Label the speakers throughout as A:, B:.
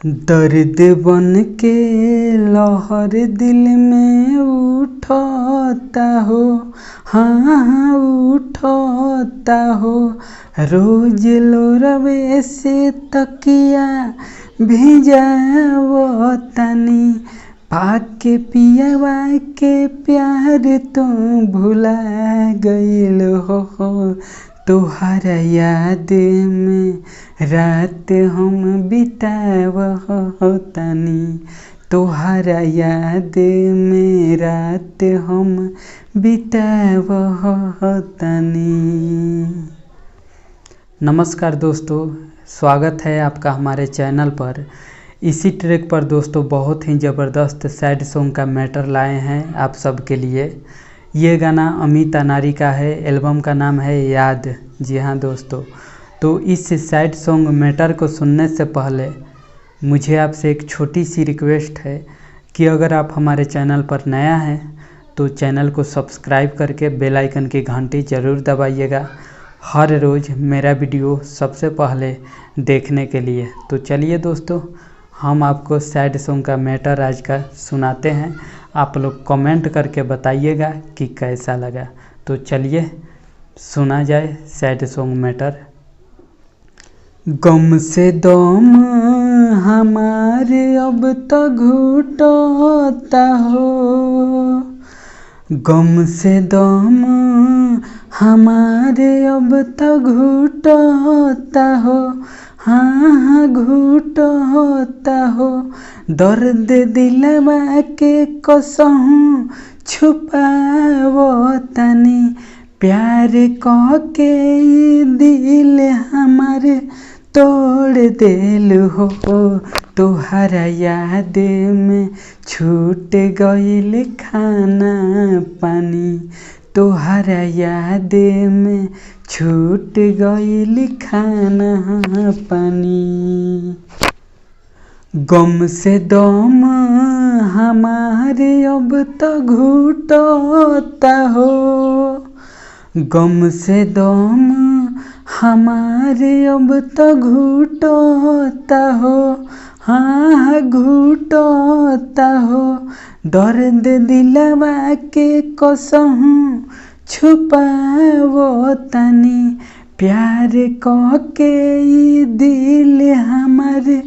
A: दर्द बन के लहर दिल में उठता हो, हाँ उठता हो। रोज लोरवे से तकिया भिजावतनी, पाके पियवा के प्यार तो भुला गइल हो। तोहरा याद में रात हम बितावतनी, तोहरा याद में रात हम बितावतनी। नमस्कार दोस्तों, स्वागत है आपका हमारे चैनल पर। इसी ट्रैक पर दोस्तों बहुत ही ज़बरदस्त सैड सॉन्ग का मैटर लाए हैं आप सबके लिए। ये गाना अमित अनारी का है, एल्बम का नाम है याद। जी हाँ दोस्तों, तो इस सैड सॉन्ग मैटर को सुनने से पहले मुझे आपसे एक छोटी सी रिक्वेस्ट है कि अगर आप हमारे चैनल पर नया हैं तो चैनल को सब्सक्राइब करके बेल आइकन की घंटी ज़रूर दबाइएगा, हर रोज़ मेरा वीडियो सबसे पहले देखने के लिए। तो चलिए दोस्तों, हम आपको सैड सॉन्ग का मैटर आज का सुनाते हैं। आप लोग कमेंट करके बताइएगा कि कैसा लगा। तो चलिए सुना जाए सैड सॉन्ग मैटर। गम से दम हमारे अब तो घुटता हो, गम से दम हमारे अब तो घुटता हो, हाँ घुटता हो। दर्द दिलवा के कसहूँ छुपावतनी, प्यार कह के दिल हमारे तोड़ देल हो। तोहरा याद में छूट गइल खाना पानी, तोहरा याद में छूट गइल खाना पानी। गम से दम हमारे अब तो घुटता हो, गम से दम हमारे अब तो घुटता हो, हाँ घुटता हो। दर्द दिलवा के कसहूँ छुपावतनी, प्यार कह के दिल हमारे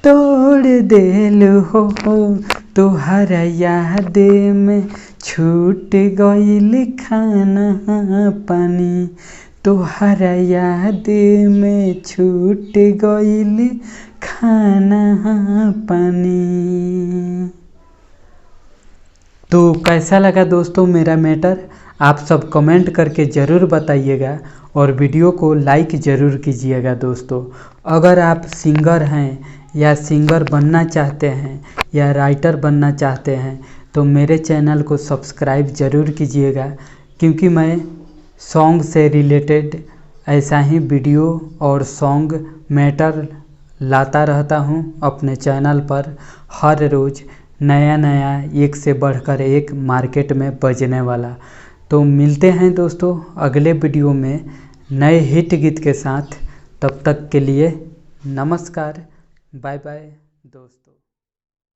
A: तोड़ देल हो। तोहरा याद में छूट गइल खाना पानी, तोहरा याद में छूट गइल खाना पानी। तो कैसा लगा दोस्तों मेरा मैटर? आप सब कमेंट करके ज़रूर बताइएगा और वीडियो को लाइक ज़रूर कीजिएगा दोस्तों। अगर आप सिंगर हैं या सिंगर बनना चाहते हैं या राइटर बनना चाहते हैं तो मेरे चैनल को सब्सक्राइब ज़रूर कीजिएगा, क्योंकि मैं सॉन्ग से रिलेटेड ऐसा ही वीडियो और सॉन्ग मैटर लाता रहता हूं अपने चैनल पर। हर रोज़ नया नया एक से बढ़कर एक मार्केट में बजने वाला। तो मिलते हैं दोस्तों अगले वीडियो में नए हिट गीत के साथ। तब तक के लिए नमस्कार, बाय बाय दोस्त।